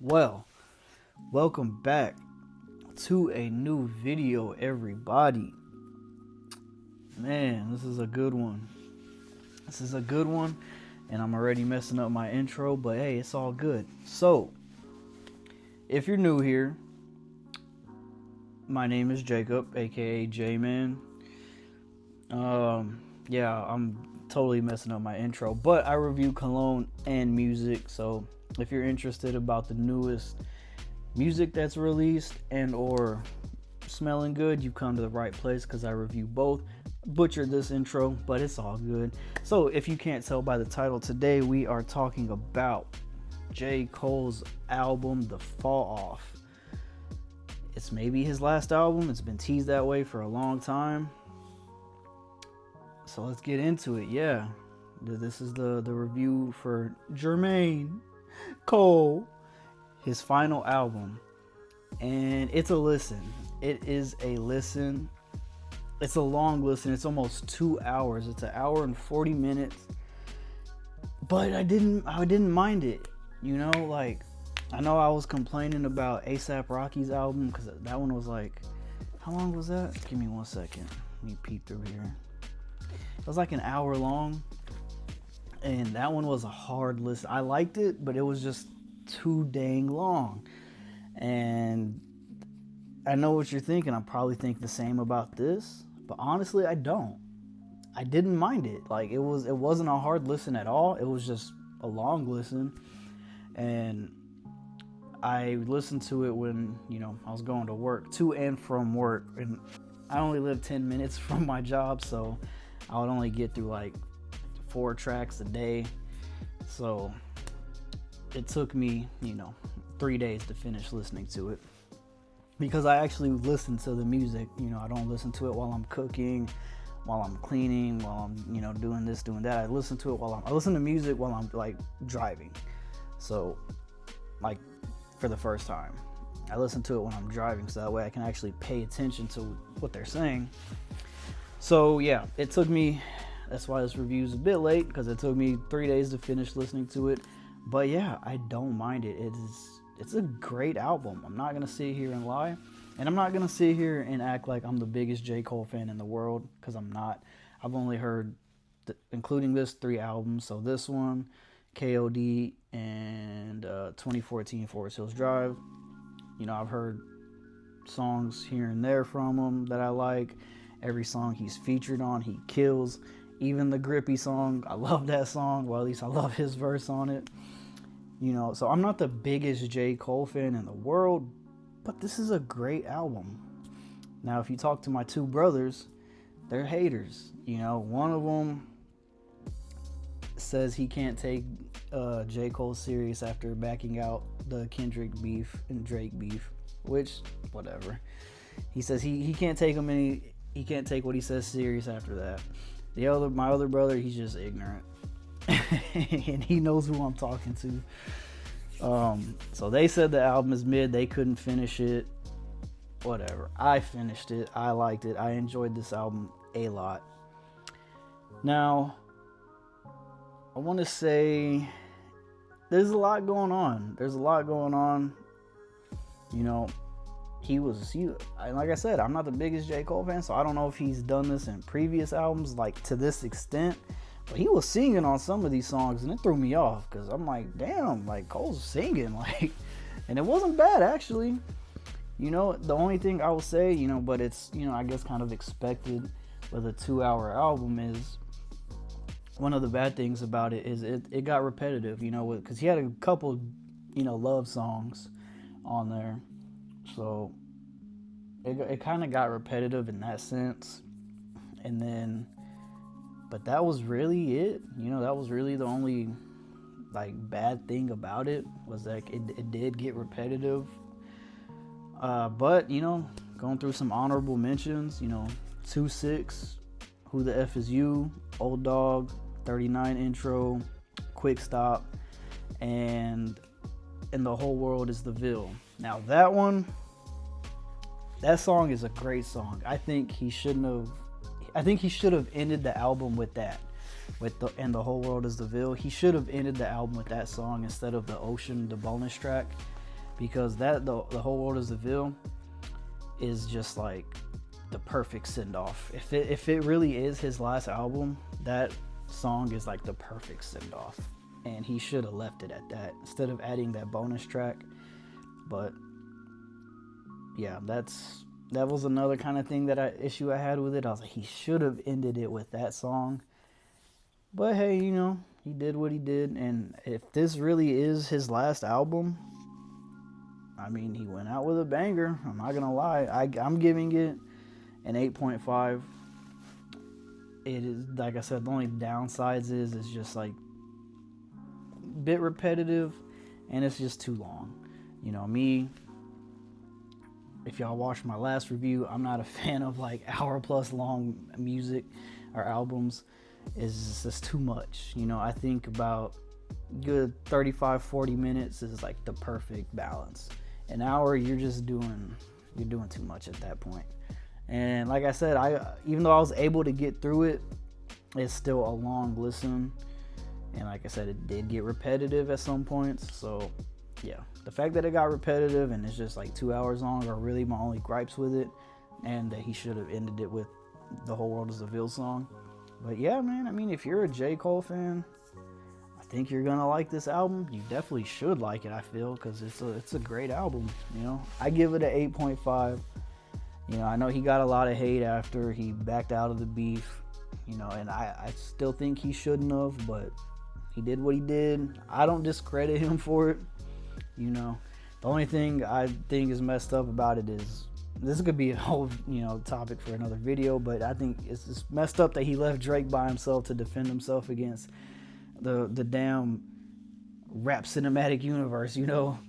Well, welcome back to a new video, everybody. Man, this is a good one. And I'm already messing up my intro, but hey, it's all good. So, if you're new here, my name is Jacob, aka J-Man. Yeah, I'm totally messing up my intro, but I review cologne and music, so if you're interested about the newest music that's released and or smelling good, you've come to the right place because I review both. Butchered this intro, but it's all good. So if you can't tell by the title, today we are talking about J. Cole's album, The Fall Off. It's maybe his last album. It's been teased that way for a long time. So let's get into it. Yeah, this is the review for Jermaine Cole, his final album, and it's a listen. It is a listen. It's a long listen. It's almost 2 hours. It's 1 hour and 40 minutes. But I didn't mind it. You know, like, I know I was complaining about A$AP Rocky's album because that one was like, how long was that? Give me 1 second. Let me peek through here. It was like 1 hour long. And that one was a hard listen. I liked it, but it was just too dang long. And I know what you're thinking. I probably think the same about this, but honestly, I don't. I didn't mind it. Like, it wasn't a hard listen at all. It was just a long listen. And I listened to it when, I was going to work, to and from work. And I only live 10 minutes from my job, so I would only get through like 4 tracks a day. So it took me, 3 days to finish listening to it. Because I actually listen to the music. I don't listen to it while I'm cooking, while I'm cleaning, while I'm, doing this, doing that. I listen to the music while I'm like driving. So, like, for the first time, I listen to it when I'm driving, so that way I can actually pay attention to what they're saying. So yeah, it took me, that's why this review is a bit late, because it took me 3 days to finish listening to it. But yeah, I don't mind it. It's a great album. I'm not gonna sit here and lie, and I'm not gonna sit here and act like I'm the biggest J. Cole fan in the world, because I'm not. I've only heard, including this, 3 albums. So this one, KOD, and 2014 Forest Hills Drive. I've heard songs here and there from him that I like. Every song he's featured on, he kills. Even the Grippy song, I love that song. Well, at least I love his verse on it. So I'm not the biggest J. Cole fan in the world, but this is a great album. Now, if you talk to my 2 brothers, they're haters. One of them says he can't take J. Cole serious after backing out the Kendrick beef and Drake beef, which, whatever. He says he can't take him he can't take what he says serious after that. My other brother, he's just ignorant. And he knows who I'm talking to. So they said the album is mid, they couldn't finish it. Whatever. I finished it. I liked it. I enjoyed this album a lot. Now, I want to say there's a lot going on. Like I said, I'm not the biggest J. Cole fan, so I don't know if he's done this in previous albums, like to this extent. But he was singing on some of these songs, and it threw me off, because I'm like, damn, like, Cole's singing, like, and it wasn't bad, actually. The only thing I will say, but it's, I guess kind of expected with a 2-hour album, is one of the bad things about it is it got repetitive, because he had a couple, love songs on there. So it kind of got repetitive in that sense. And then, but that was really it. That was really the only like bad thing about it, was that it did get repetitive. But going through some honorable mentions, 2-6, Who the F Is You, Old Dog, 39 intro, Quick Stop, and The Whole World Is the Ville. Now that song is a great song. I think he should have ended the album with that. And The Whole World Is the Ville. He should have ended the album with that song instead of the Ocean, the bonus track. because the whole world is a Ville is just like the perfect send off. If it really is his last album, that song is like the perfect send off, and he should have left it at that instead of adding that bonus track. But yeah, that was another kind of thing issue I had with it. I was like, he should have ended it with that song. But hey, you know, he did what he did, and if this really is his last album, I mean, he went out with a banger. I'm not gonna lie. I'm giving it an 8.5. It is, like I said, the only downsides is it's just like a bit repetitive, and it's just too long. You know, me, if y'all watched my last review, I'm not a fan of like hour plus long music or albums. It's just too much. You know, I think about good 35-40 minutes is like the perfect balance. An hour, you're doing too much at that point. And like I said, even though I was able to get through it, it's still a long listen. And like I said, it did get repetitive at some points. So yeah, the fact that it got repetitive and it's just like 2 hours long are really my only gripes with it. And that he should have ended it with The Whole World Is a Ville song. But yeah, man, I mean, if you're a J. Cole fan, I think you're gonna like this album. You definitely should like it, I feel, because it's a great album. You know, I give it an 8.5. You know, I know he got a lot of hate after he backed out of the beef. You know, and I still think he shouldn't have, but he did what he did. I don't discredit him for it. You know, the only thing I think is messed up about it is, this could be a whole, you know, topic for another video, but I think it's just messed up that he left Drake by himself to defend himself against the damn rap cinematic universe. You know,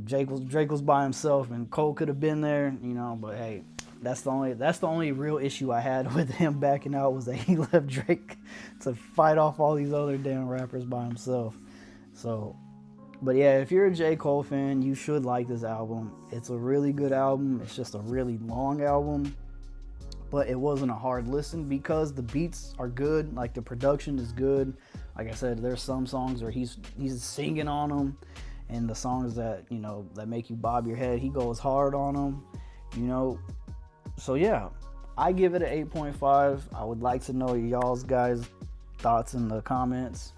Drake was by himself, and Cole could have been there. You know, but hey, that's the only real issue I had with him backing out, was that he left Drake to fight off all these other damn rappers by himself. So. But yeah, if you're a J. Cole fan, you should like this album. It's a really good album. It's just a really long album. But it wasn't a hard listen because the beats are good. Like, the production is good. Like I said, there's some songs where he's singing on them. And the songs that, you know, that make you bob your head, he goes hard on them. You know, so yeah, I give it an 8.5. I would like to know y'all's guys' thoughts in the comments.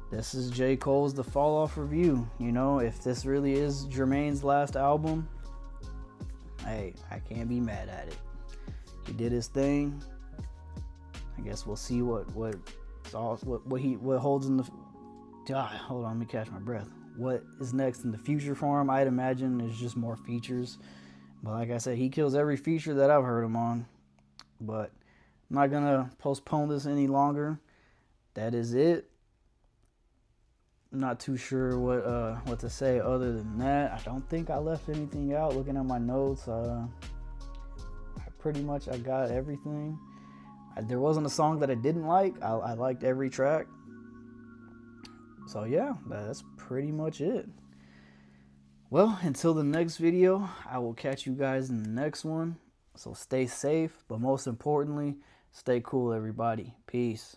This is J. Cole's The Fall Off review. You know, if this really is Jermaine's last album, hey, I can't be mad at it. He did his thing. I guess we'll see what holds in the. Hold on, let me catch my breath. What is next in the future for him? I'd imagine there's just more features. But like I said, he kills every feature that I've heard him on. But I'm not gonna postpone this any longer. That is it. I'm not too sure what to say other than that. I don't think I left anything out. Looking at my notes, I got everything. There wasn't a song that I didn't like. I liked every track. So yeah, that's pretty much it. Well, until the next video, I will catch you guys in the next one. So stay safe, but most importantly, stay cool, everybody. Peace.